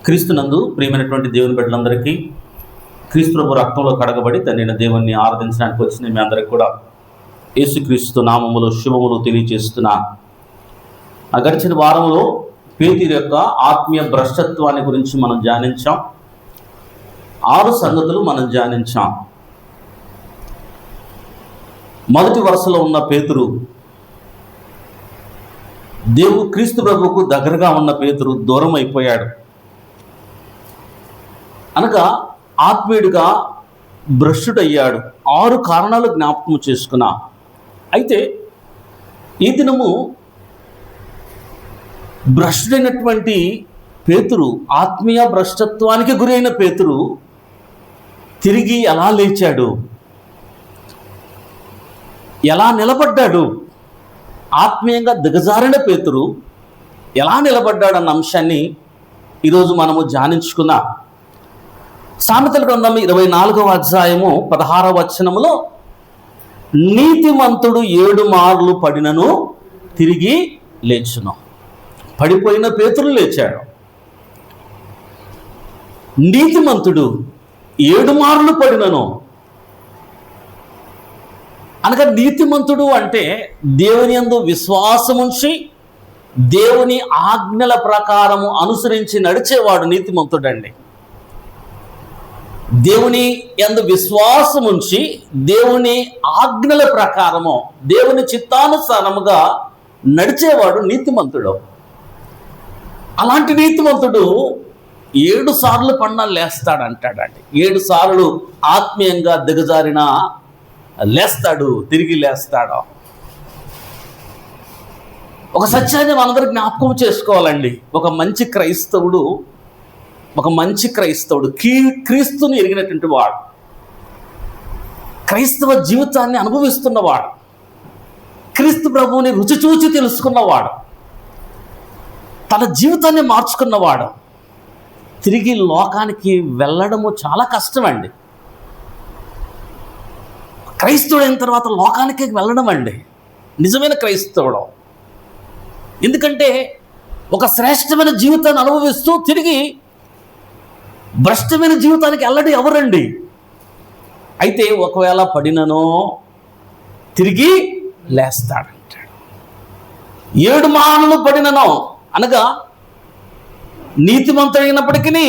క్రీస్తునందు ప్రియమైనటువంటి దేవుని బిడ్డలందరికీ క్రీస్తు ప్రభు రక్తంలో కడగబడి తండ్రిన దేవుణ్ణి ఆరాధించడానికి వచ్చిన మీ అందరికీ కూడా యేసుక్రీస్తు నామములో శుభములు తెలియజేస్తున్నా. గడిచిన వారంలో పేతురు యొక్క ఆత్మీయ భ్రష్టత్వాన్ని గురించి మనం ధ్యానించాం. 6 సంగతులు మనం ధ్యానించాం. మొదటి వరుసలో ఉన్న పేతురు, క్రీస్తు ప్రభువుకు దగ్గరగా ఉన్న పేతురు దూరం అయిపోయాడు. అనగా ఆత్మీయుడిగా భ్రష్టుడయ్యాడు. 6 కారణాలు జ్ఞాపకం చేసుకున్నా. అయితే ఈ దినము భ్రష్టుడైనటువంటి పేతురు, ఆత్మీయ భ్రష్టత్వానికి గురైన పేతురు తిరిగి ఎలా లేచాడు, ఎలా నిలబడ్డాడు, ఆత్మీయంగా దిగజారిన పేతురు ఎలా నిలబడ్డాడన్న అంశాన్ని ఈరోజు మనము ధ్యానించుకుందాం. సామెతల గ్రంథం 24వ అధ్యాయము 16వ వచనములో, నీతిమంతుడు 7 మార్లు పడినను తిరిగి లేచును. పడిపోయిన పేతురు లేచాడు. నీతిమంతుడు 7 మార్లు పడినను అనగా, నీతిమంతుడు అంటే దేవుని యందు విశ్వాసముంచి దేవుని ఆజ్ఞల ప్రకారము అనుసరించి నడిచేవాడు నీతిమంతుడండి. దేవుని యందు విశ్వాసముంచి దేవుని ఆజ్ఞల ప్రకారము దేవుని చిత్తానుసారముగా నడిచేవాడు నీతిమంతుడు. అలాంటి నీతిమంతుడు 7 సార్లు పడినా లేస్తాడంటాడండి. 7 సార్లు ఆత్మీయంగా దిగజారినా లేస్తాడు, తిరిగి లేస్తాడు. ఒక సత్యాన్ని మనందరూ జ్ఞాపకం చేసుకోవాలండి. ఒక మంచి క్రైస్తవుడు క్రీస్తుని ఎరిగినటువంటి వాడు, క్రైస్తవ జీవితాన్ని అనుభవిస్తున్నవాడు, క్రీస్తు ప్రభువుని రుచి చూచి తెలుసుకున్నవాడు, తన జీవితాన్ని మార్చుకున్నవాడు తిరిగి లోకానికి వెళ్ళడము చాలా కష్టమండి. క్రైస్తవుడు అయిన తర్వాత లోకానికి వెళ్ళడం అండి నిజమైన క్రైస్తవుడు. ఎందుకంటే ఒక శ్రేష్టమైన జీవితాన్ని అనుభవిస్తూ తిరిగి భ్రష్టమైన జీవితానికి వెళ్ళడం ఎవరండి? అయితే ఒకవేళ పడిననో తిరిగి లేస్తాడంటాడు. 7 మార్లు పడిననో అనగా, నీతిమంతుడైనప్పటికీ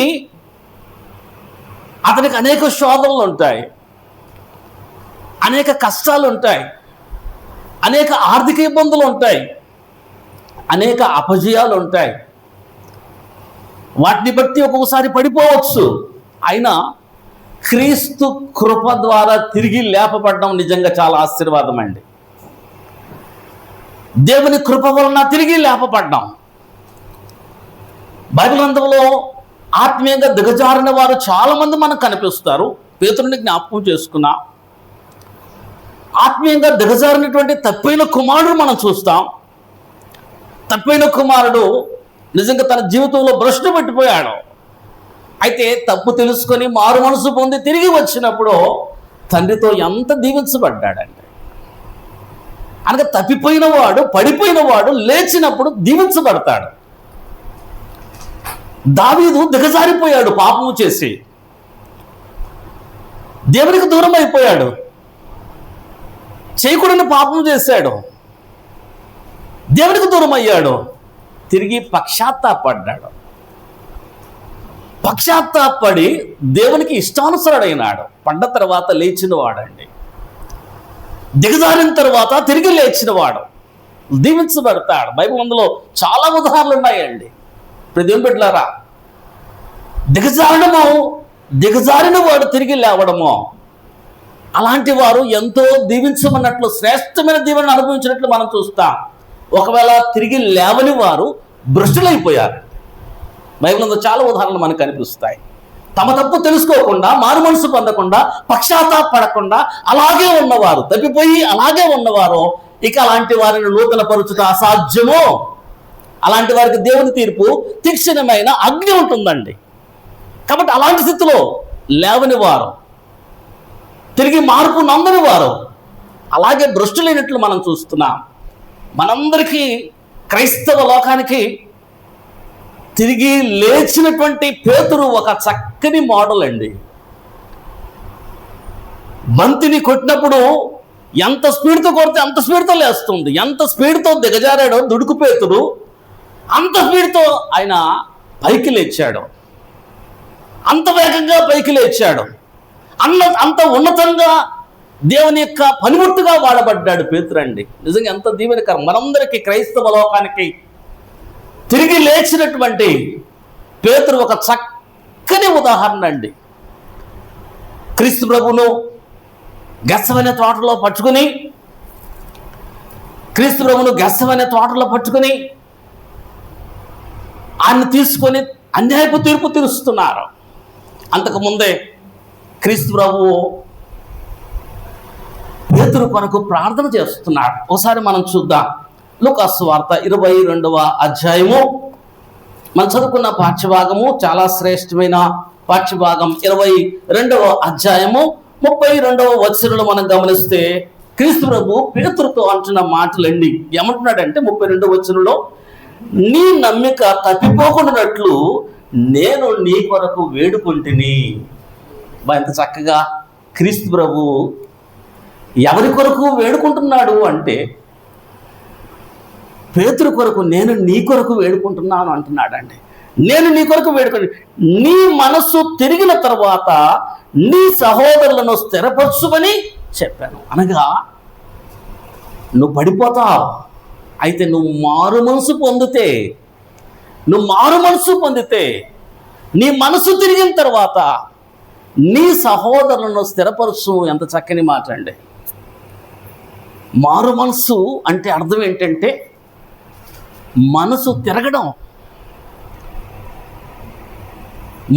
అతనికి అనేక శోధనలు ఉంటాయి, అనేక కష్టాలు ఉంటాయి, అనేక ఆర్థిక ఇబ్బందులు ఉంటాయి, అనేక అపజయాలు ఉంటాయి. వాటిని బట్టి ఒక్కొక్కసారి పడిపోవచ్చు. అయినా క్రీస్తు కృప ద్వారా తిరిగి లేపబడడం నిజంగా చాలా ఆశీర్వాదం అండి. దేవుని కృప వలన తిరిగి లేపబడ్డాం. బైబిల్ గ్రంథంలో ఆత్మీయంగా దిగజారిన వారు చాలామంది మనకు కనిపిస్తారు. పేతురుని జ్ఞాపకం చేసుకున్నా. ఆత్మీయంగా దిగజారినటువంటి తప్పైన కుమారుడు మనం చూస్తాం. తప్పైన కుమారుడు నిజంగా తన జీవితంలో భ్రష్టు పెట్టిపోయాడు. అయితే తప్పు తెలుసుకొని మారు మనసు పొంది తిరిగి వచ్చినప్పుడు తండ్రితో ఎంత దీవించబడ్డాడండి. అనగా తప్పిపోయిన వాడు, పడిపోయిన వాడు లేచినప్పుడు దీవించబడతాడు. దావీదు దిగజారిపోయాడు, పాపము చేసి దేవునికి దూరం అయిపోయాడు, చేయకూడని పాపం చేశాడు, దేవునికి దూరం అయ్యాడు. తిరిగి పశ్చాత్తాపడ్డాడు. పశ్చాత్తాపడి దేవునికి ఇష్టానుసరుడైనాడు. పడ్డ తర్వాత లేచిన వాడండి. దిగజారిన తర్వాత తిరిగి లేచిన వాడు దీవించబడతాడు. బైబిల్ అందులో చాలా ఉదాహరణలు ఉన్నాయండి. దేవుని బిడ్డలారా, దిగజారిన వాడు తిరిగి లేవడము, అలాంటి వారు ఎంతో దీవించమన్నట్లు శ్రేష్టమైన దీవెనను అనుభవించినట్లు మనం చూస్తాం. ఒకవేళ తిరిగి లేవని వారు భ్రష్టులైపోయారు. బైబిల్లో చాలా ఉదాహరణలు మనకు కనిపిస్తాయి. తమ తప్పు తెలుసుకోకుండా, మారు మనసు పొందకుండా, పశ్చాత్తాపడకుండా అలాగే ఉన్నవారు, తప్పిపోయి అలాగే ఉన్నవారు, ఇక అలాంటి వారిని నూతన పరుచుట అసాధ్యమో. అలాంటి వారికి దేవుని తీర్పు తీక్షణమైన అగ్ని ఉంటుందండి. కాబట్టి అలాంటి స్థితిలో లేవని వారు, తిరిగి మార్పు నమ్మని వారు అలాగే భ్రష్టులైనట్లు మనం చూస్తున్నాం. మనందరికీ, క్రైస్తవ లోకానికి తిరిగి లేచినటువంటి పేతురు ఒక చక్కని మోడల్ అండి. బంతిని కొట్టినప్పుడు ఎంత స్పీడ్తో కొడితే అంత స్పీడ్తో లేస్తుంది. ఎంత స్పీడ్తో దిగజారాడో దుడుకు పేతురు, అంత స్పీడ్తో ఆయన పైకి లేచాడు, అంత వేగంగా పైకి లేచాడు, అంత ఉన్నతంగా దేవుని యొక్క పనిముట్టుగా వాడబడ్డాడు పేతురు అండి. నిజంగా ఎంత దీవెనకరం. మనందరికీ, క్రైస్తవ లోకానికి తిరిగి లేచినటువంటి పేతురు ఒక చక్కని ఉదాహరణ అండి. క్రీస్తు ప్రభువును గెత్సెమనే తోటలో పట్టుకుని ఆయన తీసుకొని అన్యాయపు తీర్పు తీరుస్తున్నారు. అంతకుముందే క్రీస్తు ప్రభువు పేతురు కొరకు ప్రార్థన చేస్తున్నాడు. ఒకసారి మనం చూద్దాం. లూకాసు వార్త 22వ అధ్యాయము, మనం చదువుకున్న పాఠ్యభాగము చాలా శ్రేష్టమైన పాఠ్యభాగం. 22వ అధ్యాయము 32వ వచనంలో మనం గమనిస్తే క్రీస్తు ప్రభు పేతురుతో అంటున్న మాటలండి. ఏమంటున్నాడంటే 32వ వచనంలో, నీ నమ్మిక తప్పిపోకుండానట్లు నేను నీ కొరకు వేడుకుంటుని. ఎంత చక్కగా క్రీస్తు ప్రభు ఎవరి కొరకు వేడుకుంటున్నాడు అంటే పేతురు కొరకు, నేను నీ కొరకు వేడుకుంటున్నాను అంటున్నాడండి. నేను నీ కొరకు వేడుకొని, నీ మనస్సు తిరిగిన తర్వాత నీ సహోదరులను స్థిరపరచుమని చెప్పాను. అనగా నువ్వు పడిపోతావు, అయితే నువ్వు మారు మనసు పొందితే నీ మనసు తిరిగిన తర్వాత నీ సహోదరులను స్థిరపరచు. ఎంత చక్కని మాట అండి. మారు మనసు అంటే అర్థం ఏంటంటే మనసు తిరగడం,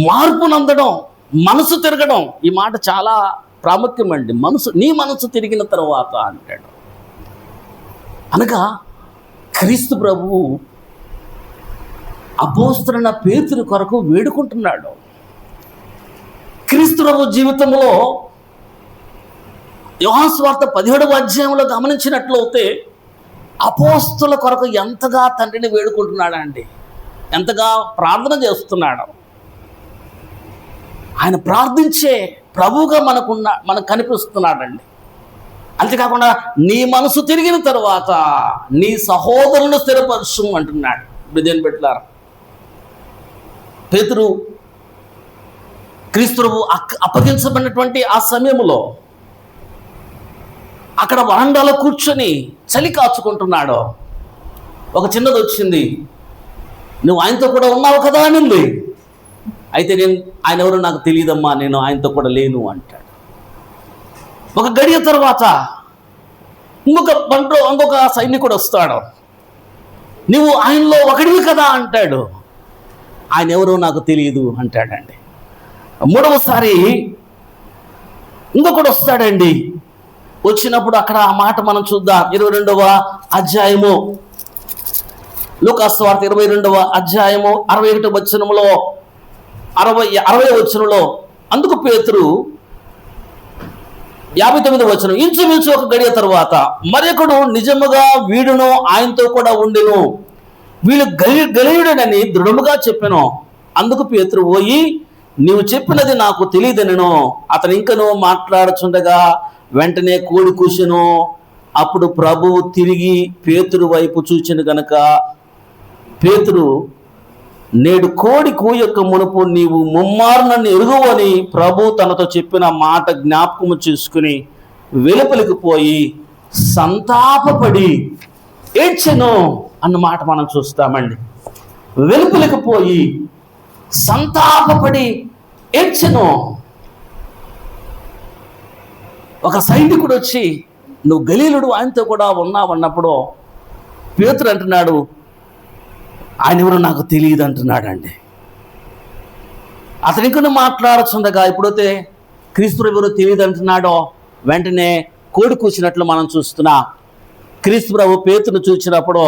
మార్పు నందడం, మనసు తిరగడం. ఈ మాట చాలా ప్రాముఖ్యమండి. నీ మనసు తిరిగిన తర్వాత అంటాడు. అనగా క్రీస్తు ప్రభువు అపోస్తలుడైన పేతురు కొరకు వేడుకుంటున్నాడు. క్రీస్తు ప్రభు జీవితంలో యోహాను సువార్త 17వ అధ్యాయంలో గమనించినట్లయితే అపోస్తలుల కొరకు ఎంతగా తండ్రిని వేడుకుంటున్నాడండి, ఎంతగా ప్రార్థన చేస్తున్నాడు. ఆయన ప్రార్థించే ప్రభువుగా మనకు కనిపిస్తున్నాడండి. అంతేకాకుండా నీ మనసు తిరిగిన తర్వాత నీ సహోదరులను స్థిరపరచు అంటున్నాడు. బిడ్డను పెట్టారు. పేతురు క్రీస్తు ప్రభు అప్పగించబడినటువంటి ఆ సమయంలో అక్కడ వరండాలో కూర్చొని చలి కాచుకుంటున్నాడు. ఒక చిన్నది వచ్చింది, నువ్వు ఆయనతో కూడా ఉన్నావు కదా అనింది. అయితే ఆయన ఎవరో నాకు తెలియదమ్మా, నేను ఆయనతో కూడా లేను అంటాడు. ఒక గడియ తర్వాత ఇంకొక సైనికుడు వస్తాడు, నువ్వు ఆయనలో ఒకడివి కదా అంటాడు. ఆయన ఎవరో నాకు తెలియదు అంటాడండి. మూడవసారి ఇంకొకడు వస్తాడండి. వచ్చినప్పుడు అక్కడ ఆ మాట మనం చూద్దాం. 22వ అధ్యాయము, లూకాసు వార్త 22వ అధ్యాయము 61వ వచనంలో 60వ వచనంలో, అందుకు పేతురు 59వ వచనం, ఇంచుమించు ఒక గడియ తరువాత మరొకడు నిజముగా వీడును ఆయనతో కూడా ఉండెను, వీళ్ళు గలియుడనని దృఢముగా చెప్పెను. అందుకు పేతురు పోయి, నీవు చెప్పినది నాకు తెలియదనెను. అతను ఇంకనూ మాట్లాడుచుండగా వెంటనే కోడి కూసెను. అప్పుడు ప్రభువు తిరిగి పేతురు వైపు చూచెను గనుక పేతురు, నేడు కోడి కూయొక్క మునుపు నీవు ముమ్మారు నన్ను ఎరుగవని ప్రభు తనతో చెప్పిన మాట జ్ఞాపకము చేసుకుని వెలుపలికి పోయి సంతాపపడి ఏడ్చెను అన్న మాట మనం చూస్తామండి. వెలుపలికి పోయి సంతాపపడి ఏడ్చెను. ఒక సైనికుడు వచ్చి, నువ్వు గలీలుడు ఆయనతో కూడా ఉన్నావన్నప్పుడు పేతురు అంటున్నాడు, ఆయన ఎవరో నాకు తెలియదు అంటున్నాడండి. అతని ఇంకొన్ని మాట్లాడుతుండగా ఎప్పుడైతే క్రీస్తు ఎవరో తెలియదు అంటున్నాడో వెంటనే కోడి కూసినట్లు మనం చూస్తున్నా. క్రీస్తు ప్రభు పేతురును చూసినప్పుడు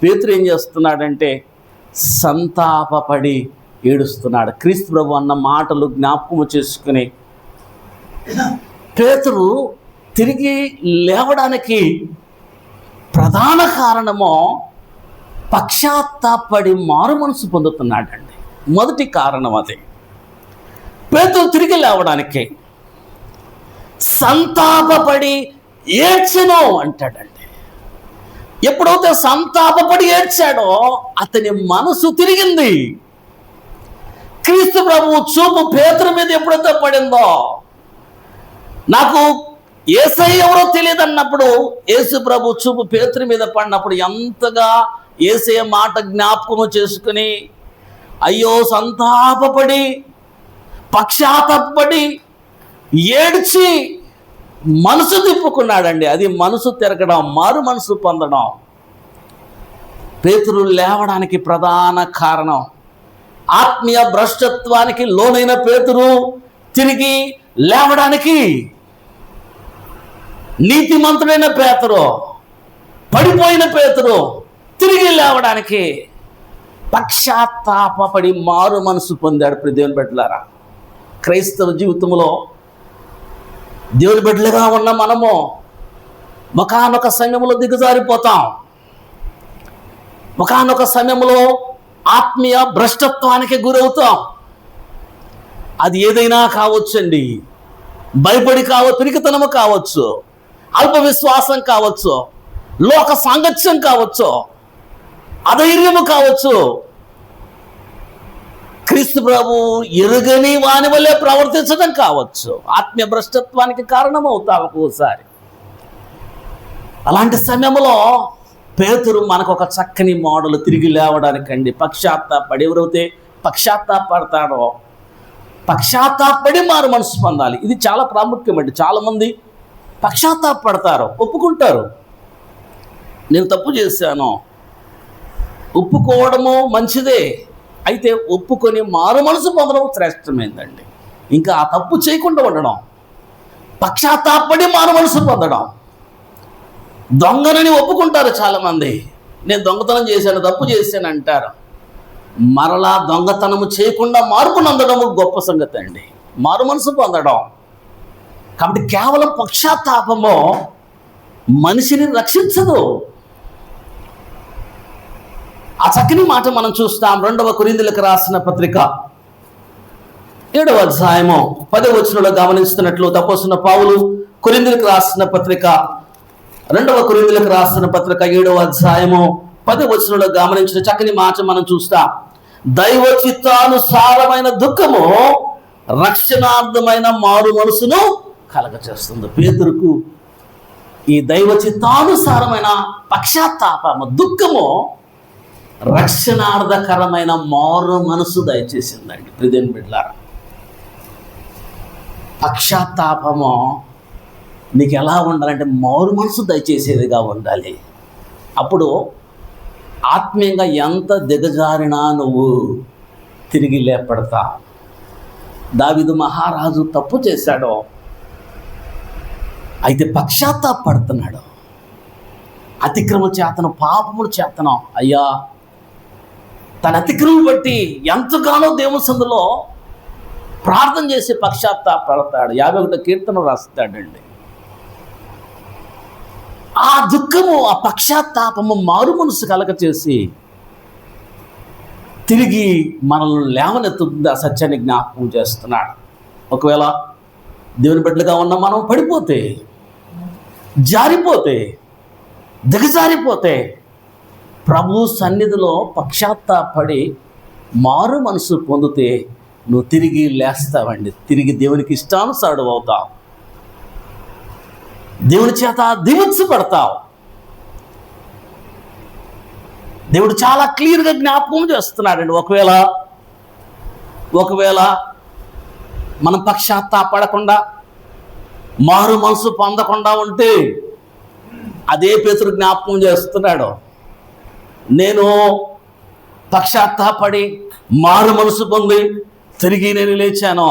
పేతురు ఏం చేస్తున్నాడంటే సంతాపపడి ఏడుస్తున్నాడు. క్రీస్తు ప్రభు అన్న మాటలు జ్ఞాపకము చేసుకుని పేతురు తిరిగి లేవడానికి ప్రధాన కారణము పశ్చాత్తాపడి మారు మనసు పొందుతున్నాడండి. మొదటి కారణం అదే. పేతురు తిరిగి లేవడానికి సంతాపపడి ఏడ్చెను అంటాడండి. ఎప్పుడైతే సంతాపపడి ఏడ్చాడో అతని మనసు తిరిగింది. క్రీస్తు ప్రభువు చూపు పేతురు మీద ఎప్పుడైతే పడిందో, నాకు యేసయ్య ఎవరో తెలియదు అన్నప్పుడు యేసు ప్రభు చూపు పేతురు మీద పడినప్పుడు ఎంతగా యేసయ్య మాట జ్ఞాపకము చేసుకుని అయ్యో సంతాపపడి పశ్చాత్తాపపడి ఏడ్చి మనసు తిప్పుకున్నాడండి. అది మనసు తిరగడం, మారు మనసు పొందడం పేతురు లేవడానికి ప్రధాన కారణం. ఆత్మీయ భ్రష్టత్వానికి లోనైన పేతురు తిరిగి లేవడానికి, నీతిమంతుడైన పేతురు, పడిపోయిన పేతురు తిరిగి లేవడానికి పశ్చాత్తాపపడి మారు మనసు పొందాడు. దేవుని బిడ్డలారా, క్రైస్తవ జీవితంలో దేవుని బిడ్డలుగా ఉన్న మనము ఒకానొక సమయంలో దిగజారిపోతాం. ఒకానొక సమయంలో ఆత్మీయ భ్రష్టత్వానికి గురవుతాం. అది ఏదైనా కావచ్చండి. భయపడి కావచ్చు, పిరికితనము కావచ్చు, అల్ప విశ్వాసం కావచ్చు, లోక సాంగత్యం కావచ్చు, అధైర్యము కావచ్చు, క్రీస్తు ప్రభు ఎరుగని వాని వల్లే ప్రవర్తించడం కావచ్చు. ఆత్మీయ భ్రష్టత్వానికి కారణమవుతావు ఒక్కోసారి. అలాంటి సమయంలో పేతురు మనకు ఒక చక్కని మోడల్. తిరిగి లేవడానికండి పశ్చాత్తాపడి, ఎవరైతే పశ్చాత్తాపడతాడో పశ్చాత్తాపడి మారు మనసు పొందాలి. ఇది చాలా ప్రాముఖ్యమండి. చాలామంది పశ్చాత్తాపడతారు, ఒప్పుకుంటారు, నేను తప్పు చేశాను. ఒప్పుకోవడము మంచిదే, అయితే ఒప్పుకొని మారు మనసు పొందడం శ్రేష్టమైందండి. ఇంకా ఆ తప్పు చేయకుండా ఉండడం, పశ్చాత్తాపడి మారు మనసు పొందడం. దొంగనని ఒప్పుకుంటారు చాలామంది, నేను దొంగతనం చేశాను, తప్పు చేశాను అంటారు. మరలా దొంగతనము చేయకుండా మార్పు నందడము గొప్ప సంగతి అండి, మారు మనసు పొందడం. కాబట్టి కేవలం పశ్చాత్తాపము మనిషిని రక్షించదు. ఆ చక్కని మాట మనం చూస్తాం 2వ కొరింథీయులకు రాసిన పత్రిక 7వ అధ్యాయము 10వ వచనంలో గమనిస్తున్నట్లు అపోస్తలుడైన పౌలు కొరింథీయులకు రాసిన పత్రిక 2వ కొరింథీయులకు రాసిన పత్రిక 7వ అధ్యాయము 10వ వచనంలో గమనించిన చక్కని మాట మనం చూస్తాం. దైవ చిత్తానుసారమైన దుఃఖము రక్షణార్థమైన మారు మనసును కలగచేస్తుంది. పేతురుకు ఈ దైవ చిత్తానుసారమైన పశ్చాత్తాపము, దుఃఖము రక్షణార్థకరమైన మారు మనసు దయచేసిందండి. ప్రియమైన బిడ్డలారా, పశ్చాత్తాపము నీకు ఎలా ఉండాలంటే మారు మనసు దయచేసేదిగా ఉండాలి. అప్పుడు ఆత్మీయంగా ఎంత దిగజారినా నువ్వు తిరిగి లేపడతా. దావీదు మహారాజు తప్పు చేశాడో, అయితే పశ్చాత్తాపడుతున్నాడు. అతిక్రమ చేతనం, పాపముడు చేతనం. అయ్యా, తన అతిక్రమం బట్టి ఎంతగానో దేవుని సందులో ప్రార్థన చేసి పశ్చాత్తాపడతాడు. 51వ కీర్తన రాస్తాడండి. ఆ దుఃఖము, ఆ పశ్చాత్తాపము మారు మనసు కలగ చేసి తిరిగి మనల్ని లేవనెత్తుతుంది. ఆ సత్యాన్ని జ్ఞాపకం చేస్తున్నాడు. ఒకవేళ దేవుని బిడ్డలుగా ఉన్న మనం పడిపోతే, జారిపోతే, దిగజారిపోతే ప్రభు సన్నిధిలో పశ్చాత్తాపడి మారు మనసు పొందితే నువ్వు తిరిగి లేస్తావండి. తిరిగి దేవునికి ఇష్టానుసారుడు అవుతావు, దేవుని చేత దీవించబడతావు. దేవుడు చాలా క్లియర్గా జ్ఞాపకం చేస్తున్నాడండి. ఒకవేళ మనం పశ్చాత్తాపడకుండా మారు మనసు పొందకుండా ఉంటే అదే పేతురు జ్ఞాపకం చేస్తున్నాడు. నేను పశ్చాత్తాపడి మారు మనసు పొంది తిరిగి నేను లేచాను.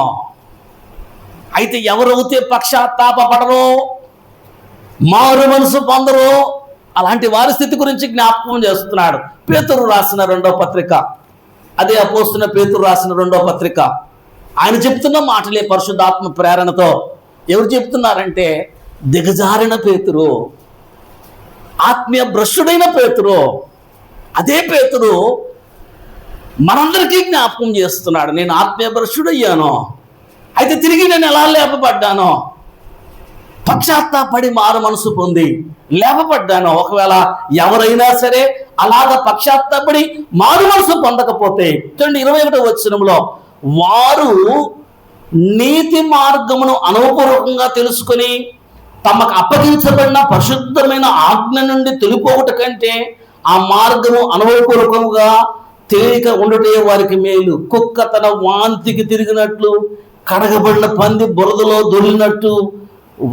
అయితే ఎవరైతే పశ్చాత్తాపడరో, మారు మనసు పొందరో, అలాంటి వారి స్థితి గురించి జ్ఞాపకం చేస్తున్నాడు. పేతురు రాసిన 2వ పత్రిక, అదే అపోస్తలుడైన పేతురు రాసిన 2వ పత్రిక. ఆయన చెప్తున్న మాటలే పరిశుద్ధాత్మ ప్రేరణతో. ఎవరు చెప్తున్నారంటే దిగజారిన పేతురు, ఆత్మీయ భ్రష్టుడైన పేతురు, అదే పేతురు మనందరికీ జ్ఞాపకం చేస్తున్నాడు, నేను ఆత్మీయభ్రష్టుడయ్యాను, అయితే తిరిగి నేను ఎలా లేపబడ్డానో, పశ్చాత్తాపడి మారు మనసు పొంది లేపబడ్డాను. ఒకవేళ ఎవరైనా సరే అలాగ పశ్చాత్తాపడి మారు మనసు పొందకపోతే 21వ వచనంలో, వారు నీతి మార్గమును అనుభవపూర్వకంగా తెలుసుకొని తమకు అప్పగించబడిన పరిశుద్ధమైన ఆజ్ఞ నుండి తొలిపోవుట కంటే ఆ మార్గము అనుభవపూర్వకంగా తేలిక ఉండటే వారికి మేలు. కుక్క తన వాంతికి తిరిగినట్లు, కడగబడిన పంది బురదలో దొరికినట్టు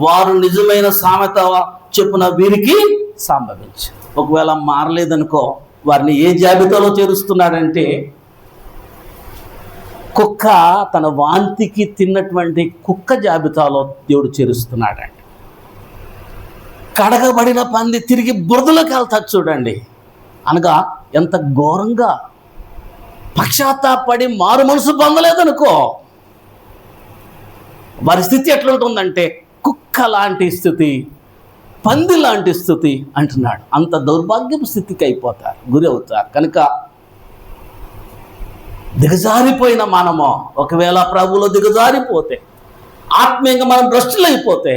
వారు నిజమైన సామెత చెప్పున వీరికి సంభవించు. ఒకవేళ మారలేదనుకో, వారిని ఏ జాబితాలో చేరుస్తున్నాడంటే, కుక్క తన వాంతికి తిన్నటువంటి కుక్క జాబితాలో దేవుడు చేరుస్తున్నాడండి. కడగబడిన పంది తిరిగి బురదలోకి వెళ్తాడు చూడండి. అనగా ఎంత ఘోరంగా పశ్చాత్తాపడి మారు మనసు పొందలేదనుకో, వారి స్థితి ఎట్లుంటుందంటే కుక్క లాంటి స్థితి, పంది లాంటి స్థితి అంటున్నాడు. అంత దౌర్భాగ్యపు స్థితికి అయిపోతారు, గురి అవుతారు. కనుక దిగజారిపోయిన మనము ఒకవేళ ప్రభువులో దిగజారిపోతే, ఆత్మీయంగా మనం భ్రష్టులైపోతే,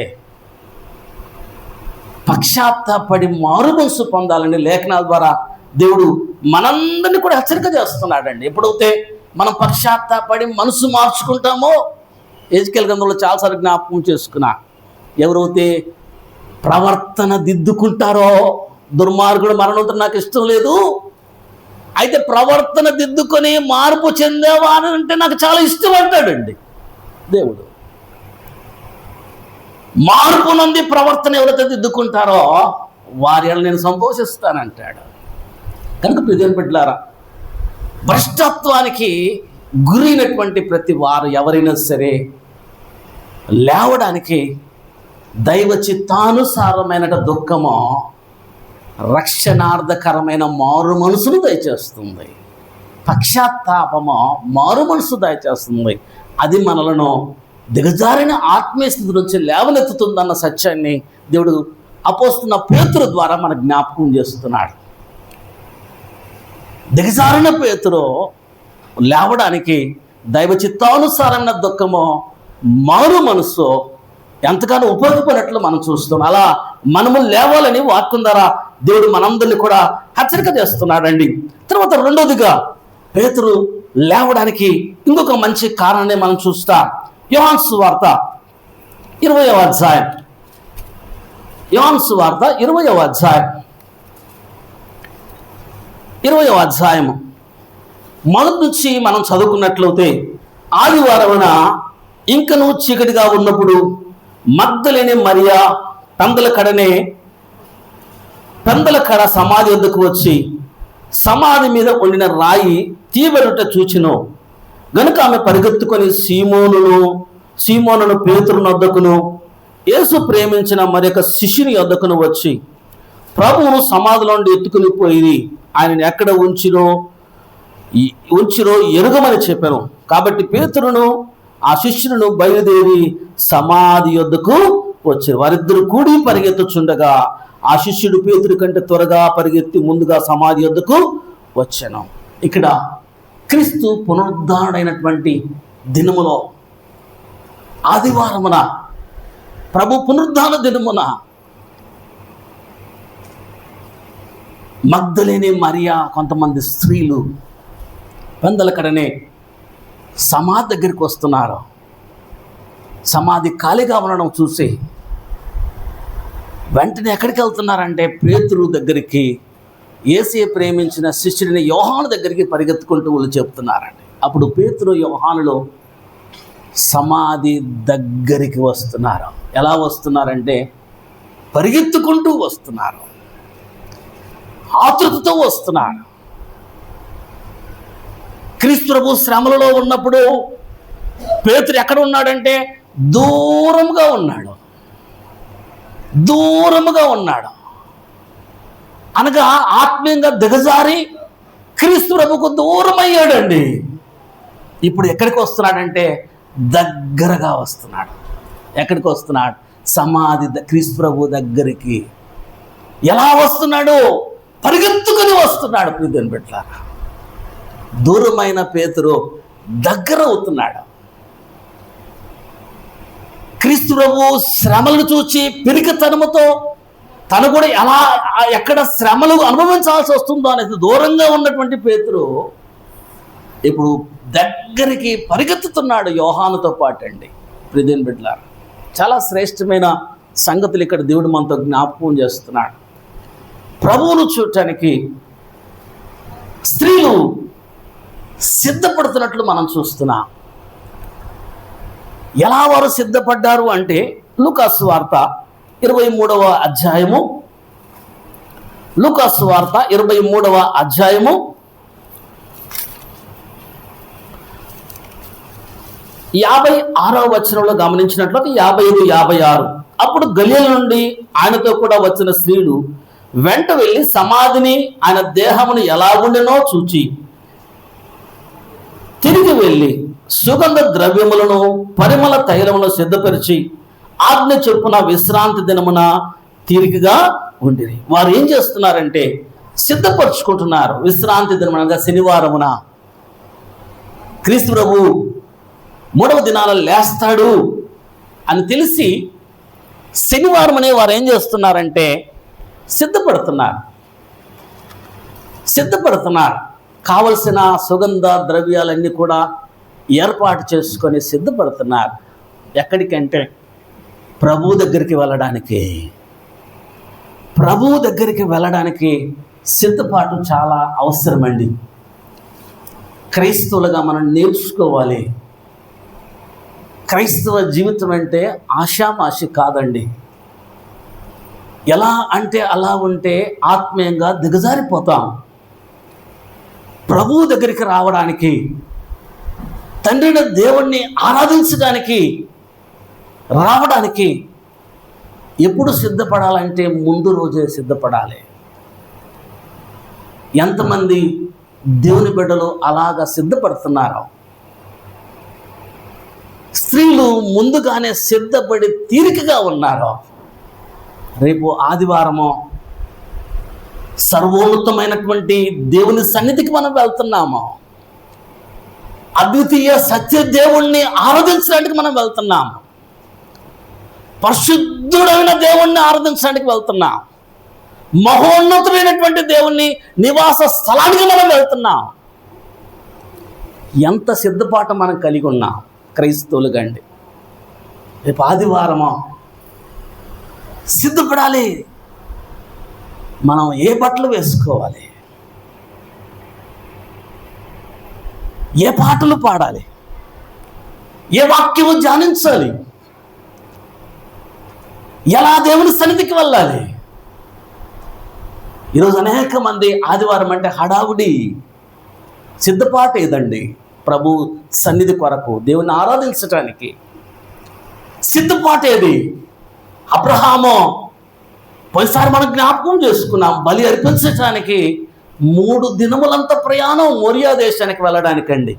పశ్చాత్తాపడి మారు మనసు పొందాలని లేఖనాల ద్వారా దేవుడు మనందరినీ కూడా హెచ్చరిక చేస్తున్నాడండి. ఎప్పుడైతే మనం పశ్చాత్తాపడి మనసు మార్చుకుంటామో, ఎజికేల్ గ్రంథంలో చాలాసార్లు జ్ఞాపకం చేసుకున్నా, ఎవరైతే ప్రవర్తన దిద్దుకుంటారో, దుర్మార్గుడు మరణంతో నాకు ఇష్టం లేదు, అయితే ప్రవర్తన దిద్దుకొని మార్పు చెందేవా అని అంటే నాకు చాలా ఇష్టం అంటాడండి దేవుడు. మార్పు నుండి ప్రవర్తన ఎవరైతే దిద్దుకుంటారో వారి నేను సంతోషిస్తానంటాడు. కనుక ప్రియమైన బిడ్డలారా, భ్రష్టత్వానికి గురైనటువంటి ప్రతి వారు ఎవరైనా సరే లేవడానికి దైవ చిత్తానుసారమైన దుఃఖము రక్షణార్థకరమైన మారు మనసును దయచేస్తుంది. పశ్చాత్తాపము మారు మనసు దయచేస్తుంది. అది మనలను దిగజారిన ఆత్మీయ స్థితి నుంచి లేవనెత్తుతుందన్న సత్యాన్ని దేవుడు అపోస్తున్న పేతురు ద్వారా మన జ్ఞాపకం చేస్తున్నాడు. దిగజారిన పేతురు లేవడానికి దైవ చిత్తానుసారమైన దుఃఖము మారు మనసు ఎంతగానో ఉపయోగపడినట్లు మనం చూస్తున్నాం. అలా మనము లేవాలని వాక్యం ద్వారా దేవుడు మనందరినీ కూడా హెచ్చరిక చేస్తున్నాడండి. తర్వాత రెండోదిగా పేతురు లేవడానికి ఇంకొక మంచి కారణాన్ని మనం చూస్తాం. యోహాను సువార్త 20వ అధ్యాయం, యోహాను సువార్త 20వ అధ్యాయం, 20వ అధ్యాయము మొదటి నుంచి మనం చదువుకున్నట్లయితే, ఆదివారమున ఇంకనూ చీకటిగా ఉన్నప్పుడు మగ్దలేని మరియా పెందల కడ సమాధి వద్దకు వచ్చి సమాధి మీద ఉండిన రాయి తీయబడుట చూచెను. గనుక ఆమె పరిగెత్తుకొని సీమోనును పేతురు వద్దకును యేసు ప్రేమించిన మరొక శిష్యుని వద్దకును వచ్చి ప్రభువును సమాధిలో నుండి ఎత్తుకుని పోయి ఆయనను ఎక్కడ ఉంచిరో ఎరుగమని చెప్పాను. కాబట్టి పేతురును ఆ శిష్యులను బయలుదేరి సమాధి వద్దకు వచ్చారు. వారిద్దరు కూడి పరిగెత్తుచుండగా ఆ శిష్యుడు పేతురు కంటే త్వరగా పరిగెత్తి ముందుగా సమాధి వద్దకు వచ్చాను. ఇక్కడ క్రీస్తు పునరుద్ధరణైనటువంటి దినములో, ఆదివారమున, ప్రభు పునరుద్ధరణ దినమున మగ్దలేని మరియా కొంతమంది స్త్రీలు పెందల కడనే సమాధి దగ్గరికి వస్తున్నారు. సమాధి ఖాళీగా ఉండడం చూసి వెంటనే ఎక్కడికి వెళ్తున్నారంటే పేతురు దగ్గరికి, యేసే ప్రేమించిన శిష్యుడిని యోహాను దగ్గరికి పరిగెత్తుకుంటూ వాళ్ళు చెప్తున్నారండి. అప్పుడు పేతురు యోహానులో సమాధి దగ్గరికి వస్తున్నారు. ఎలా వస్తున్నారంటే పరిగెత్తుకుంటూ వస్తున్నారు, ఆతృతతో వస్తున్నారు. క్రీస్తు ప్రభు శ్రమలలో ఉన్నప్పుడు పేతురు ఎక్కడ ఉన్నాడంటే దూరంగా ఉన్నాడు. అనగా ఆత్మీయంగా దిగజారి క్రీస్తు ప్రభుకు దూరం అయ్యాడండి. ఇప్పుడు ఎక్కడికి వస్తున్నాడంటే దగ్గరగా వస్తున్నాడు. ఎక్కడికి వస్తున్నాడు? సమాధి క్రీస్తు ప్రభు దగ్గరికి. ఎలా వస్తున్నాడు? పరిగెత్తుకొని వస్తున్నాడు. ప్రియదేవుని బిడ్డలారా, దూరమైన పేతురు దగ్గర అవుతున్నాడు. క్రీస్తు ప్రభువు శ్రమలను చూచి పిరికితనముతో తను కూడా ఎక్కడ శ్రమలు అనుభవించాల్సి వస్తుందో అనేది దూరంగా ఉన్నటువంటి పేతురు ఇప్పుడు దగ్గరికి పరిగెత్తుతున్నాడు యోహానుతో పాటు అండి. ప్రియదేవుని బిడ్డలారా, చాలా శ్రేష్టమైన సంగతులు ఇక్కడ దేవుడు మనతో జ్ఞాపకం చేస్తున్నాడు. ప్రభువును చూడటానికి స్త్రీలు సిద్ధపడుతున్నట్లు మనం చూస్తున్నాం. ఎలా వారు సిద్ధపడ్డారు అంటే లూకాసు వార్త 23వ అధ్యాయము, లూకాసు వార్త 23వ అధ్యాయము 56వ వచనంలో గమనించినట్లయితే 55, 56 అప్పుడు గలిలయ నుండి ఆయనతో కూడా వచ్చిన స్త్రీలు వెంట వెళ్ళి సమాధిని ఆయన దేహమును ఎలాగుండెనో చూచి తిరిగి వెళ్ళి సుగంధ ద్రవ్యములను పరిమళ తైలమును సిద్ధపరిచి ఆజ్ఞ చొప్పున విశ్రాంతి దినమున తీరికగా ఉండిరి. వారు ఏం చేస్తున్నారంటే సిద్ధపరచుకుంటున్నారు. విశ్రాంతి దినమునగా శనివారమున క్రీస్తు ప్రభు 3వ దినాన లేస్తాడు అని తెలిసి శనివారం అనే వారు ఏం చేస్తున్నారంటే సిద్ధపడుతున్నారు. కావలసిన సుగంధ ద్రవ్యాలన్నీ కూడా ఏర్పాటు చేసుకొని సిద్ధపడుతున్నారు. ఎక్కడికంటే ప్రభు దగ్గరికి వెళ్ళడానికి సిద్ధపాటు చాలా అవసరమండి. క్రైస్తవులుగా మనం నేర్చుకోవాలి. క్రైస్తవ జీవితం అంటే ఆషామాషి కాదండి. ఎలా అంటే అలా ఉంటే ఆత్మీయంగా దిగజారిపోతాం. ప్రభువు దగ్గరికి రావడానికి, తండ్రిని దేవుణ్ణి ఆరాధించడానికి రావడానికి ఎప్పుడు సిద్ధపడాలంటే ముందు రోజే సిద్ధపడాలి. ఎంతమంది దేవుని బిడ్డలు అలాగా సిద్ధపడుతున్నారు? స్త్రీలు ముందుగానే సిద్ధపడి తీరికగా ఉన్నారు. రేపు ఆదివారము సర్వోన్నతమైనటువంటి దేవుని సన్నిధికి మనం వెళ్తున్నాము. అద్వితీయ సత్య దేవుణ్ణి ఆరాధించడానికి మనం వెళ్తున్నాము. పరిశుద్ధుడైన దేవుణ్ణి ఆరాధించడానికి వెళ్తున్నాం. మహోన్నతుడైనటువంటి దేవుణ్ణి నివాస స్థలానికి మనం వెళ్తున్నాం. ఎంత సిద్ధపాటు మనం కలిగి ఉన్నాం క్రైస్తవులుగా అండి. రేపు ఆదివారము సిద్ధపడాలి. మనం ఏ బట్టలు వేసుకోవాలి, ఏ పాటలు పాడాలి, ఏ వాక్యము ధ్యానించాలి, ఎలా దేవుని సన్నిధికి వెళ్ళాలి. ఈరోజు అనేక మంది ఆదివారం అంటే హడావుడి, సిద్ధపాటు ఏదండి? ప్రభు సన్నిధి కొరకు దేవుని ఆరాధించటానికి సిద్ధపాటు ఏది? అబ్రహాము పోయినసారి మనం జ్ఞాపకం చేసుకున్నాం, బలి అర్పించటానికి 3 దినములంత ప్రయాణం మోరియా దేశానికి వెళ్ళడానికండి.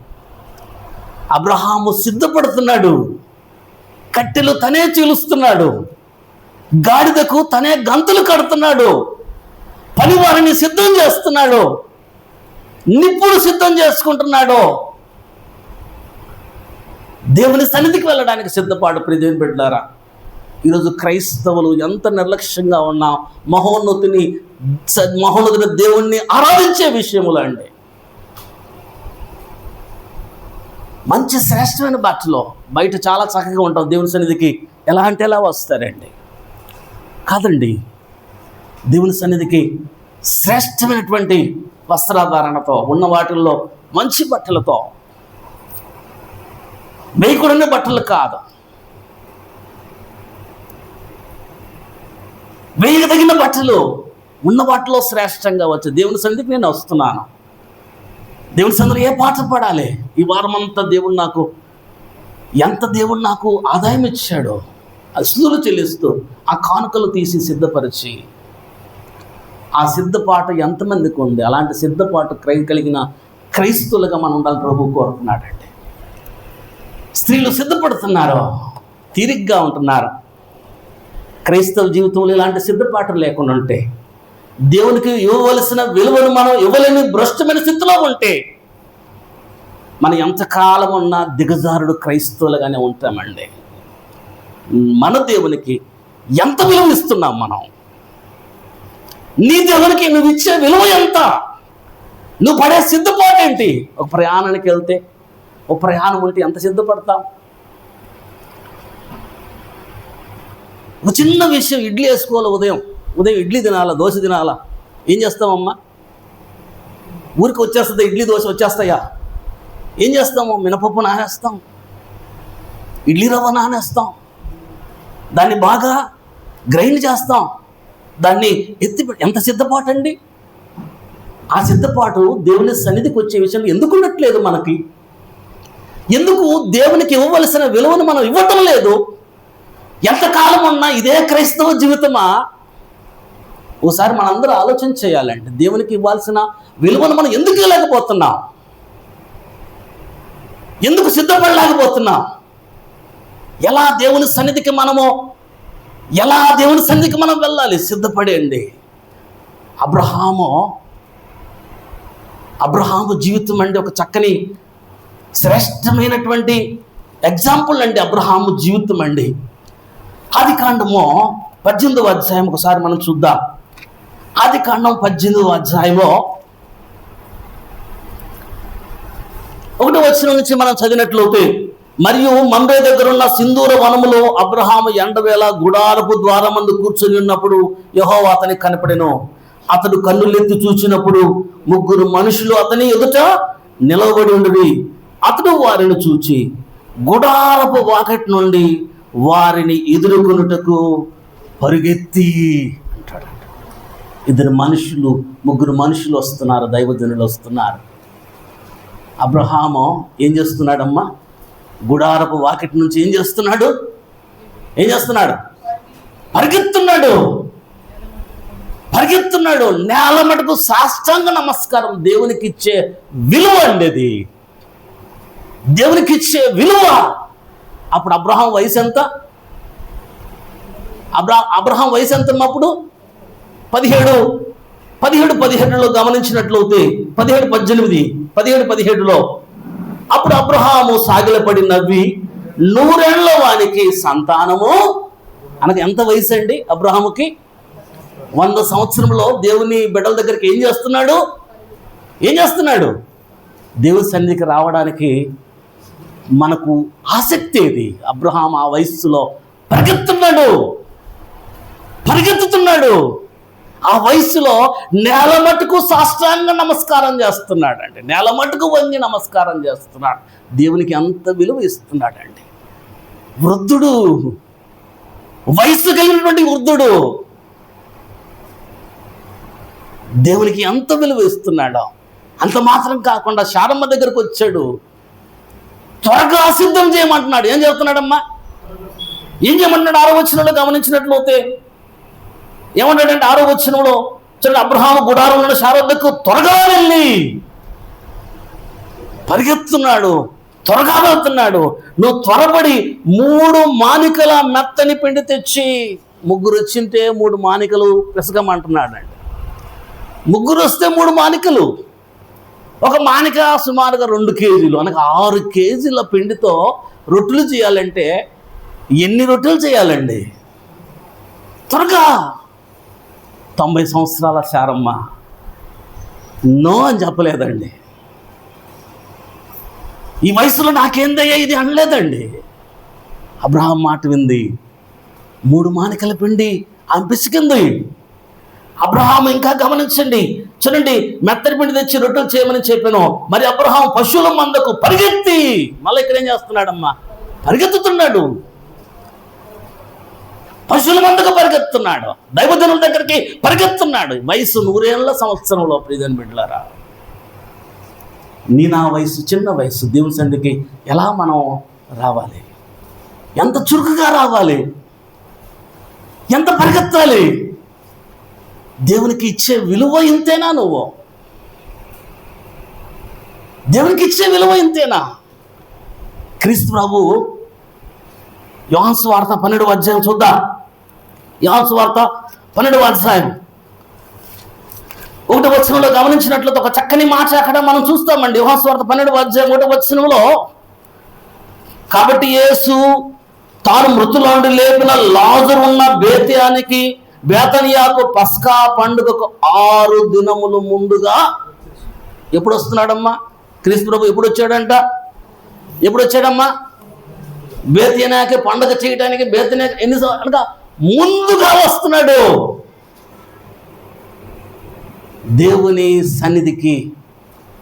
అబ్రహాము సిద్ధపడుతున్నాడు. కట్టెలు తనే చీలుస్తున్నాడు, గాడిదకు తనే గంతులు కడుతున్నాడు, పనివారిని సిద్ధం చేస్తున్నాడు, నిప్పులు సిద్ధం చేసుకుంటున్నాడు. దేవుని సన్నిధికి వెళ్ళడానికి సిద్ధపాటు. ప్రియదేవుని బిడ్డలారా, ఈరోజు క్రైస్తవులు ఎంత నిర్లక్ష్యంగా ఉన్నా మహోన్నతుని దేవుణ్ణి ఆరాధించే విషయములు అండి. మంచి శ్రేష్టమైన బట్టలో బయట చాలా చక్కగా ఉంటాం, దేవుని సన్నిధికి ఎలా అంటే ఎలా వస్తారండి? కాదండి, దేవుని సన్నిధికి శ్రేష్టమైనటువంటి వస్త్రాధారణతో ఉన్న వాటిల్లో మంచి బట్టలతో, వేయకూడని బట్టలు కాదు, వేయదగిన బట్టలు ఉన్న వాటిలో శ్రేష్టంగా వచ్చి దేవుని సన్నిధికి నేను వస్తున్నాను. దేవుని సన్నిధిలో ఏ పాట పాడాలి? ఈ వారం అంతా దేవుడు నాకు ఆదాయం ఇచ్చాడో అస్తులు చెల్లిస్తూ ఆ కానుకలు తీసి సిద్ధపరిచి, ఆ సిద్ధపాటు ఎంతమందికి ఉంది? అలాంటి సిద్ధపాటు కలిగిన క్రైస్తవులుగా మనం ఉండాలి. ప్రభు కోరుతున్నాడండి. స్త్రీలు సిద్ధపడుతున్నారు, తీరిగ్గా ఉంటున్నారు. క్రైస్తవ జీవితంలో ఇలాంటి సిద్ధపాటు లేకుండా ఉంటే దేవునికి ఇవ్వవలసిన విలువను మనం ఇవ్వలేని భ్రష్టమైన స్థితిలో ఉంటే మనం ఎంతకాలం ఉన్నా దిగజారుడు క్రైస్తవులుగానే ఉంటామండి. మన దేవునికి ఎంత విలువ ఇస్తున్నాం మనం? నీ దేవునికి నువ్వు ఇచ్చే విలువ ఎంత? నువ్వు పడే సిద్ధపాటు ఏంటి? ఒక ప్రయాణానికి వెళ్తే, ఒక ప్రయాణం ఉంటే ఎంత సిద్ధపడతాం? ఒక చిన్న విషయం, ఇడ్లీ వేసుకోవాలి, ఉదయం ఇడ్లీ తినాలా, దోశ తినాలా, ఏం చేస్తామమ్మా? ఊరికి వచ్చేస్తుందా ఇడ్లీ దోశ వచ్చేస్తాయా? ఏం చేస్తాము? మినపప్పు నానేస్తాం, ఇడ్లీ రవ్వ నానేస్తాం, దాన్ని బాగా గ్రైండ్ చేస్తాం, దాన్ని ఎంత సిద్ధపాటు అండి! ఆ సిద్ధపాటు దేవుని సన్నిధికి వచ్చే విషయంలో ఎందుకు ఉండట్లేదు మనకి? ఎందుకు దేవునికి ఇవ్వవలసిన విలువను మనం ఇవ్వటం లేదు? ఎంతకాలం ఉన్నా ఇదే క్రైస్తవ జీవితమా? ఓసారి మనందరూ ఆలోచన చేయాలంటే, దేవునికి ఇవ్వాల్సిన విలువను మనం ఎందుకు ఇవ్వలేకపోతున్నాం? ఎందుకు సిద్ధపడలేకపోతున్నాం? ఎలా దేవుని సన్నిధికి మనం వెళ్ళాలి? సిద్ధపడేయండి. అబ్రహాము జీవితం అండి ఒక చక్కని శ్రేష్టమైనటువంటి ఎగ్జాంపుల్ అండి. అబ్రహాము జీవితం అండి. ఆదికాండము 18వ అధ్యాయం ఒకసారి మనం చూద్దాం. ఆదికాండం 18వ అధ్యాయంలో 1వ వచనం నుంచి మనం చదివినట్లయితే, మరియు మమ్రే దగ్గర ఉన్న సింధూర వనములో అబ్రహాము ఎండవేళ గుడారపు ద్వారమందు కూర్చొని ఉన్నప్పుడు యెహోవా అతనికి కనపడెను. అతడు కన్నులెత్తి చూచినప్పుడు 3 మనుషులు అతని ఎదుట నిలవబడి ఉండేవి. అతడు వారిని చూచి గుడారపు వాకిటి నుండి వారిని ఎదుర్కొనుటకు పరుగెత్తి అంటాడు. 3 మనుషులు వస్తున్నారు, దైవజనులు వస్తున్నారు. అబ్రహాము ఏం చేస్తున్నాడమ్మా? గుడారపు వాకిటి నుంచి ఏం చేస్తున్నాడు? పరిగెత్తున్నాడు. నేల మటుకు సాష్టాంగ నమస్కారం. దేవునికి ఇచ్చే విలువ అండి అది. దేవునికి ఇచ్చే విలువ. అప్పుడు అబ్రహాం వయసు ఎంత? అబ్రహాం వయసు ఎంత అప్పుడు? 17లో గమనించినట్లయితే 17-18లో అప్పుడు అబ్రహాము సాగిలపడి నవ్వి 100 ఏళ్ల వానికి సంతానము అనగా ఎంత వయసు అండి అబ్రహాముకి? 100 సంవత్సరంలో దేవుని బిడ్డల దగ్గరికి ఏం చేస్తున్నాడు? దేవుని సన్నిధికి రావడానికి మనకు ఆసక్తి ఏది? అబ్రహాం ఆ వయస్సులో పరిగెత్తుతున్నాడు. ఆ వయస్సులో నేల మట్టుకు సాష్టాంగ నమస్కారం చేస్తున్నాడు అండి. నేల మట్టుకు వంగి నమస్కారం చేస్తున్నాడు. దేవునికి అంత విలువ ఇస్తున్నాడండి. వృద్ధుడు, వయస్సు కలిగినటువంటి వృద్ధుడు దేవునికి ఎంత విలువ ఇస్తున్నాడో. అంత మాత్రం కాకుండా శారమ్మ దగ్గరకు వచ్చాడు. త్వరగా సిద్ధం చేయమంటున్నాడు. ఏం చెప్తున్నాడమ్మా? ఏం చేయమంటున్నాడు? 6వ వచనంలో గమనించినట్లయితే ఏమంటాడంటే 6వ వచనంలో చూడండి, అబ్రహాము గుడారంలో శారమ్మకు త్వరగా వెళ్ళి పరిగెత్తున్నాడు, త్వరగా వెళ్తున్నాడు. నువ్వు త్వరపడి 3 మానికల మెత్తని పిండి తెచ్చి, 3 వచ్చింటే 3 మానికలు పిసగమంటున్నాడు. 3 వస్తే 3 మానికలు. ఒక మానిక సుమారుగా 2 కేజీలు, అనగా 6 కేజీల పిండితో రొట్టెలు చేయాలంటే ఎన్ని రొట్టెలు చేయాలండి? త్వరగా. 90 సంవత్సరాల శారమ్మ నో అని చెప్పలేదండి. ఈ వయసులో నాకేందయ్యా ఇది అనలేదండి. అబ్రహాం మాట వింది. 3 మానికల పిండి ఆమె పిసికింది. అబ్రహాం ఇంకా గమనించండి, చూడండి, మెత్తని పిండి తెచ్చి రొట్టెలు చేయమని చెప్పాను. మరి అబ్రహాం పశువుల మందకు పరిగెత్తి, మళ్ళీ ఇక్కడ ఏం చేస్తున్నాడమ్మా? పరిగెత్తుతున్నాడు. పశువుల మందకు పరిగెత్తున్నాడు. దైవజనుల దగ్గరికి పరిగెత్తున్నాడు. వయసు 100 సంవత్సరంలో ప్రియమైన బిడ్డలారా, నా వయసు చిన్న వయసు. దేవుని సన్నిధికి ఎలా మనం రావాలి? ఎంత చురుకుగా రావాలి? ఎంత పరిగెత్తాలి? దేవునికి ఇచ్చే విలువ ఇంతేనా? నువ్వు దేవునికి ఇచ్చే విలువ ఇంతేనా? క్రీస్తు ప్రభు యోహాను సువార్త 12వ అధ్యాయం చూద్దాం. యోహాను సువార్త 12వ అధ్యాయం 1వ వచనంలో గమనించినట్లయితే ఒక చక్కని మాట అక్కడ మనం చూస్తామండి. యోహాను సువార్త 12వ వచనంలో, కాబట్టి యేసు తాను మృతుల నుండి లేపిన లాజరు ఉన్న బేతనియాకు పస్కా పండుగకు 6 దినములు ముందుగా ఎప్పుడు వస్తున్నాడమ్మా? క్రీస్తు ప్రభు ఎప్పుడు వచ్చాడమ్మా? బేతనియాకి పండుగ చేయడానికి ఎన్ని సంవత్సరాలుగా ముందుగా వస్తున్నాడు. దేవుని సన్నిధికి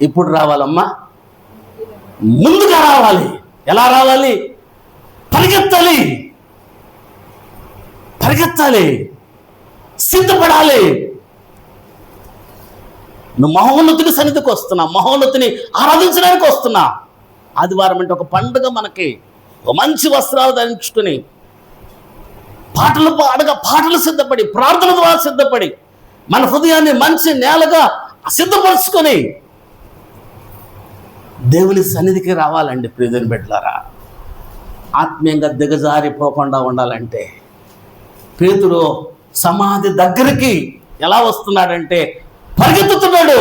ఎప్పుడు రావాలమ్మా? ముందుగా రావాలి. ఎలా రావాలి? పరిగెత్తాలి, సిద్ధపడాలి. నువ్వు మహోన్నతుని సన్నిధికి వస్తున్నా, మహోన్నతుని ఆరాధించడానికి వస్తున్నా. ఆదివారం అంటే ఒక పండుగ, మనకి ఒక మంచి వస్త్రాలు ధరించుకుని పాటలు సిద్ధపడి, ప్రార్థన ద్వారా సిద్ధపడి, మన హృదయాన్ని మంచి నేలగా సిద్ధపరుచుకొని దేవుని సన్నిధికి రావాలండి. ప్రియమైన బిడ్డలారా, ఆత్మీయంగా దిగజారిపోకుండా ఉండాలంటే పేతురు సమాధి దగ్గరికి ఎలా వస్తున్నాడంటే పరిగెత్తుతున్నాడు.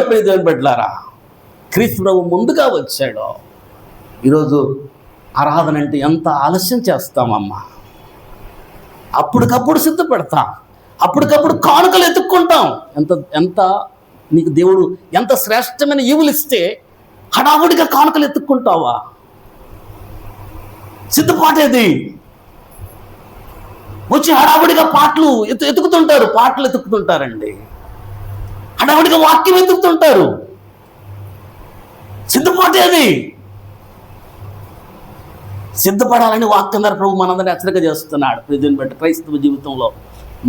ప్రియమైన బిడ్డలారా, క్రీస్తు ప్రభు ముందుగా వచ్చాడు. ఈరోజు ఆరాధన అంటే ఎంత ఆలస్యం చేస్తామమ్మా. అప్పటికప్పుడు సిద్ధపడతాం, అప్పటికప్పుడు కానుకలు ఎత్తుక్కుంటాం. ఎంత నీకు దేవుడు ఎంత శ్రేష్టమైన ఈవులు ఇస్తే హడావుడిగా కానుకలు ఎత్తుక్కుంటావా? సిద్ధపాటేది వచ్చి హడావుడిగా పాటలు ఎత్తుకుతుంటారండి. హడావుడిగా వాక్యం ఎత్తుకుతుంటారు. సిద్ధపాటేది. సిద్ధపడాలని వాక్యం ద్వారా ప్రభు మనందరినీ హెచ్చరిక చేస్తున్నాడు. ప్రజలను బట్టి క్రైస్తవ జీవితంలో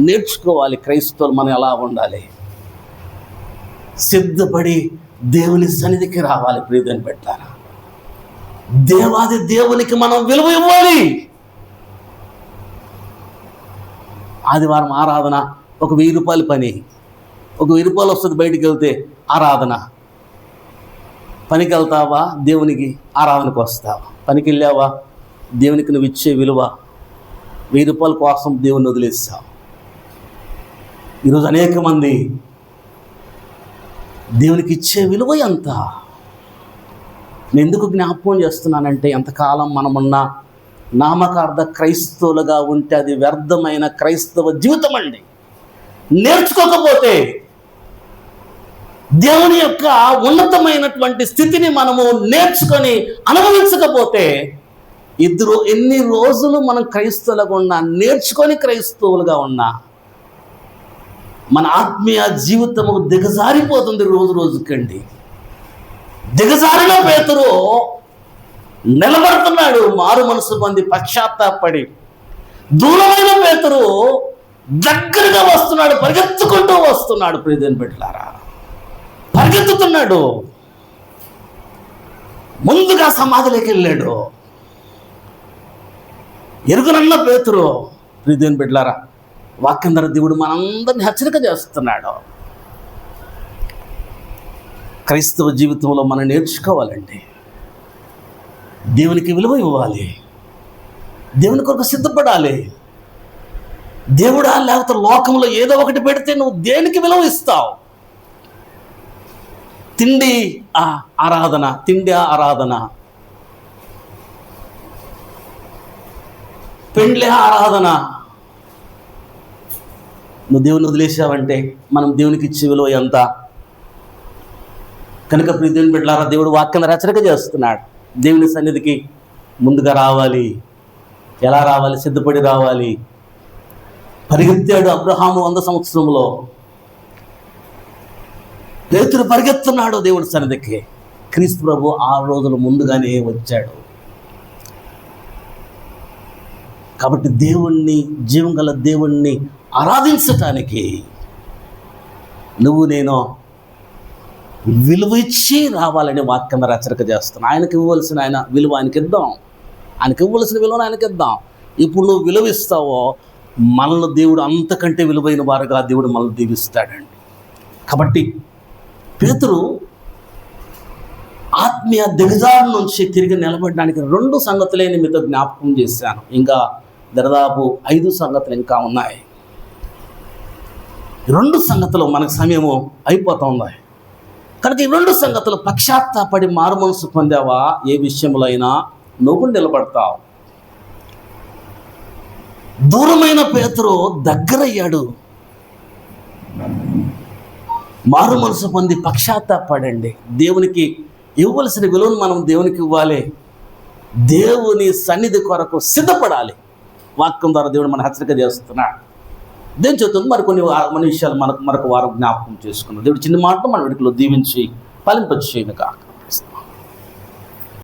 నేర్చుకోవాలి. క్రైస్తవులు మనం ఎలా ఉండాలి? సిద్ధపడి దేవుని సన్నిధికి రావాలి. ప్రియదని పెట్టారా, దేవాది దేవునికి మనం విలువ ఇవ్వాలి. ఆదివారం ఆరాధన ఒక 1000 రూపాయల పని, ఒక 1000 రూపాయలు వస్తుంది. బయటికి వెళ్తే ఆరాధన. పనికి వెళ్తావా? దేవునికి ఆరాధనకు వస్తావా? పనికి వెళ్ళావా? దేవునికి నువ్వు ఇచ్చే విలువ 1000 రూపాయల కోసం దేవుని వదిలేస్తావు. ఈరోజు అనేక మంది దేవునికి ఇచ్చే విలువ ఎంత? నేను ఎందుకు జ్ఞాపకం చేస్తున్నానంటే, ఎంతకాలం మనమున్న నామకార్థ క్రైస్తవులుగా ఉంటే అది వ్యర్థమైన క్రైస్తవ జీవితం అండి. నేర్చుకోకపోతే, దేవుని యొక్క ఉన్నతమైనటువంటి స్థితిని మనము నేర్చుకొని అనుభవించకపోతే, ఎన్ని రోజులు మనం క్రైస్తవులుగా ఉన్నా, నేర్చుకొని క్రైస్తవులుగా ఉన్నా, మన ఆత్మీయ జీవితము దిగజారిపోతుంది రోజుకండి. దిగజారిన పేతురు నిలబడుతున్నాడు, మారు మనసు పొంది పశ్చాత్తాపడి. దూరమైన పేతురు దగ్గరగా వస్తున్నాడు, పరిగెత్తుకుంటూ వస్తున్నాడు. ప్రియమైన బిడ్డలారా, పరిగెత్తుతున్నాడు. ముందుగా సమాధిలోకి వెళ్ళాడు. ఎరుగునన్న పేతురు. ప్రియమైన బిడ్డలారా, వాక్యం ద్వారా దేవుడు మనందరినీ హెచ్చరిక చేస్తున్నాడు. క్రైస్తవ జీవితంలో మనం నేర్చుకోవాలండి. దేవునికి విలువ ఇవ్వాలి, దేవుని కొరకు సిద్ధపడాలి. దేవుడా, లేకపోతే లోకంలో ఏదో ఒకటి పెడితే నువ్వు దేనికి విలువ ఇస్తావు? తిండి ఆరాధన, పెండ్లి ఆరాధన. నువ్వు దేవుని వదిలేసావంటే మనం దేవునికి ఇచ్చే విలువ ఎంత? కనుక దేవుని బిడ్డలారా, దేవుడు వాక్యం హెచ్చరిక చేస్తున్నాడు. దేవుని సన్నిధికి ముందుగా రావాలి. ఎలా రావాలి? సిద్ధపడి రావాలి. పరిగెత్తాడు అబ్రహాము 100 సంవత్సరంలో. పేతురు పరిగెత్తున్నాడు దేవుని సన్నిధికి. క్రీస్తు ప్రభు 6 రోజులు ముందుగానే వచ్చాడు. కాబట్టి దేవుణ్ణి, జీవం గల దేవుణ్ణి ఆరాధించటానికి నువ్వు నేను విలువ ఇచ్చి రావాలని వాక్యం హెచ్చరిక చేస్తున్నాను. ఆయనకి ఇవ్వవలసిన విలువ ఆయనకి ఇద్దాం. ఆయనకి ఇవ్వవలసిన విలువను ఆయనకి ఇద్దాం. ఇప్పుడు నువ్వు విలువ ఇస్తావో మనల్ని దేవుడు అంతకంటే విలువైన వారుగా దేవుడు మనల్ని దీవిస్తాడండి. కాబట్టి పేతురు ఆత్మీయ దిగజారు నుంచి తిరిగి నిలబడడానికి 2 సంగతులే మీతో జ్ఞాపకం చేశాను. ఇంకా దాదాపు 5 సంగతులు ఇంకా ఉన్నాయి. రెండు సంగతులు మనకు సమయము అయిపోతుంది కనుక ఈ రెండు సంగతులు పశ్చాత్తాపడి మారు మనసు పొందావా, ఏ విషయంలో అయినా నువ్వు నిలబడతావు. దూరమైన పేతురు దగ్గరయ్యాడు. మారు మనసు పొంది పశ్చాత్తాపడండి. దేవునికి ఇవ్వవలసిన విలువను మనం దేవునికి ఇవ్వాలి. దేవుని సన్నిధి కొరకు సిద్ధపడాలి. వాక్యం ద్వారా దేవుడు మన హెచ్చరిక చేస్తున్నాడు. దేవుని చెప్తుంది మన విషయాలు మరొక వారం జ్ఞాపకం చేసుకున్నాం. దేవుడు చిన్న మాట మన వెనుకలో దీవించి ఫలింపచేయును కాక.